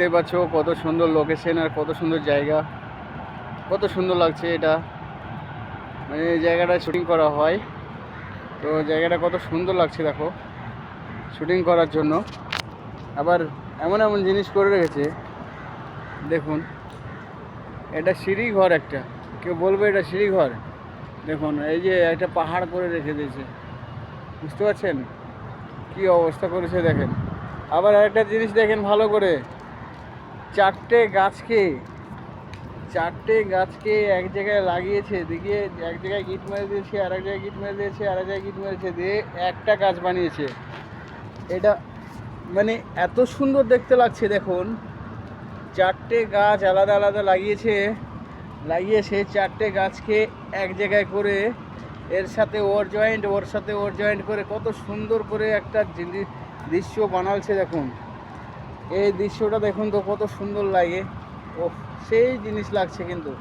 দেখতে পাচ্ছ কত সুন্দর লোকেশন আর কত সুন্দর জায়গা, কত সুন্দর লাগছে এটা। মানে এই জায়গাটা শুটিং করা হয়, তো জায়গাটা কত সুন্দর লাগছে দেখো শুটিং করার জন্য। আবার এমন এমন জিনিস করে রেখেছে দেখুন, এটা সিঁড়ি ঘর একটা, কেউ বলবে এটা সিঁড়ি ঘর। দেখুন এই যে একটা পাহাড় করে রেখে দিয়েছে, বুঝতে পারছেন কি অবস্থা করেছে দেখেন। আবার আরেকটা জিনিস দেখেন ভালো করে, চারটে গাছকে এক জায়গায় লাগিয়েছে, দিকে এক জায়গায় গিট মেরে দিয়েছে, আর এক জায়গায় গিট মেরে দিয়েছে, আর এক জায়গায় গিট মেরেছে, দিয়ে একটা গাছ বানিয়েছে। এটা মানে এত সুন্দর দেখতে লাগছে দেখুন, চারটে গাছ আলাদা আলাদা লাগিয়েছে চারটে গাছকে এক জায়গায় করে, এর সাথে ওর সাথে ওর জয়েন্ট করে কত সুন্দর করে একটা দৃশ্য বানালছে দেখুন। এই দৃশ্যটা দেখুন তো কত সুন্দর লাগে, ও সেই জিনিস লাগছে কিন্তু।